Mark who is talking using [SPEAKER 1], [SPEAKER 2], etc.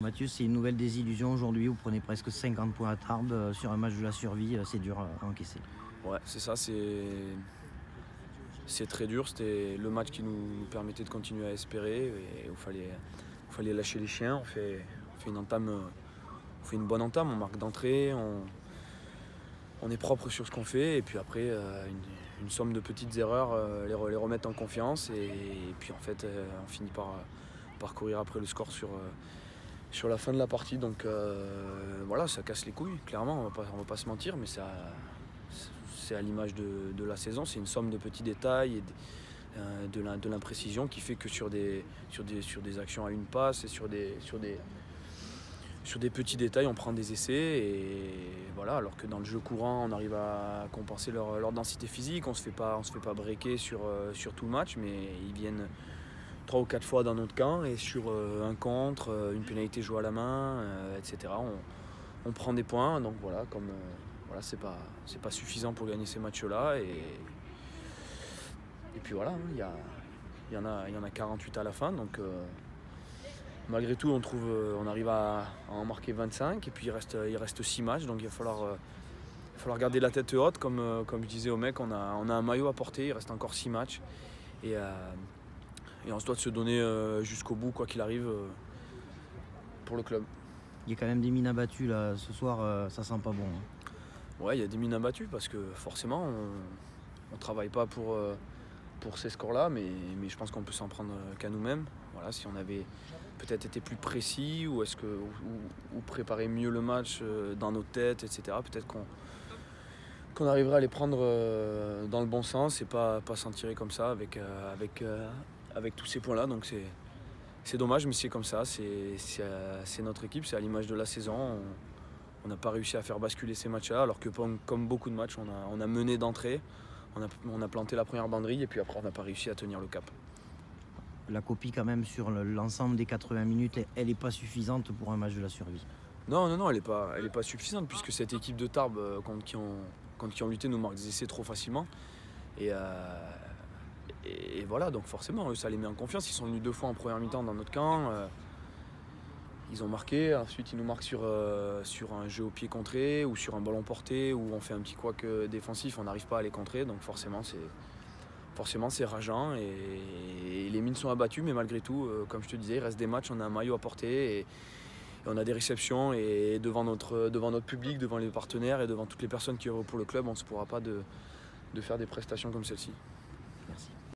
[SPEAKER 1] Mathieu, c'est une nouvelle désillusion aujourd'hui. Vous prenez presque 50 points à Tarbes sur un match de la survie. C'est dur à encaisser.
[SPEAKER 2] Ouais, c'est ça, c'est très dur. C'était le match qui nous permettait de continuer à espérer. Et il fallait lâcher les chiens. On fait une bonne entame, on marque d'entrée, on est propre sur ce qu'on fait. Et puis après, une somme de petites erreurs les remettre en confiance. Et puis en fait, on finit par courir après le score sur la fin de la partie. Donc voilà, ça casse les couilles, clairement, on va pas se mentir, mais c'est à l'image de la saison, c'est une somme de petits détails et de l'imprécision qui fait que sur des actions à une passe et sur des petits détails, on prend des essais. Et voilà, alors que dans le jeu courant, on arrive à compenser leur densité physique, on se fait pas breaker sur tout le match, mais ils viennent 3 ou 4 fois dans notre camp et sur un contre, une pénalité jouée à la main, etc. On prend des points, donc voilà, voilà, c'est pas suffisant pour gagner ces matchs-là. Et puis voilà, il y en a 48 à la fin, donc malgré tout on arrive à en marquer 25, et puis il reste 6 matchs, donc il va falloir garder la tête haute, comme je disais au mec, on a un maillot à porter, il reste encore 6 matchs. Et on se doit de se donner jusqu'au bout, quoi qu'il arrive, pour le club.
[SPEAKER 1] Il y a quand même des mines abattues là ce soir, ça sent pas bon.
[SPEAKER 2] Ouais, il y a des mines abattues parce que forcément, on ne travaille pas pour ces scores-là, mais je pense qu'on peut s'en prendre qu'à nous-mêmes. Voilà, si on avait peut-être été plus précis ou préparer mieux le match dans nos têtes, etc., peut-être qu'on arriverait à les prendre dans le bon sens et pas s'en tirer comme ça avec tous ces points-là. Donc c'est dommage, mais c'est comme ça, c'est notre équipe, c'est à l'image de la saison. On n'a pas réussi à faire basculer ces matchs-là, alors que comme beaucoup de matchs, on a mené d'entrée, on a planté la première banderille, et puis après on n'a pas réussi à tenir le cap.
[SPEAKER 1] La copie quand même sur l'ensemble des 80 minutes, elle n'est pas suffisante pour un match de la survie.
[SPEAKER 2] Non, elle est pas suffisante, puisque cette équipe de Tarbes, contre qui on lutté, nous marque des essais trop facilement. Et voilà, donc forcément, eux, ça les met en confiance. Ils sont venus 2 fois en première mi-temps dans notre camp. Ils ont marqué, ensuite ils nous marquent sur un jeu au pied contré ou sur un ballon porté où on fait un petit couac défensif, on n'arrive pas à les contrer, donc forcément c'est rageant et les mines sont abattues, mais malgré tout, comme je te disais, il reste des matchs, on a un maillot à porter et on a des réceptions, et devant notre public, devant les partenaires et devant toutes les personnes qui œuvrent pour le club, on ne se pourra pas de faire des prestations comme celle-ci.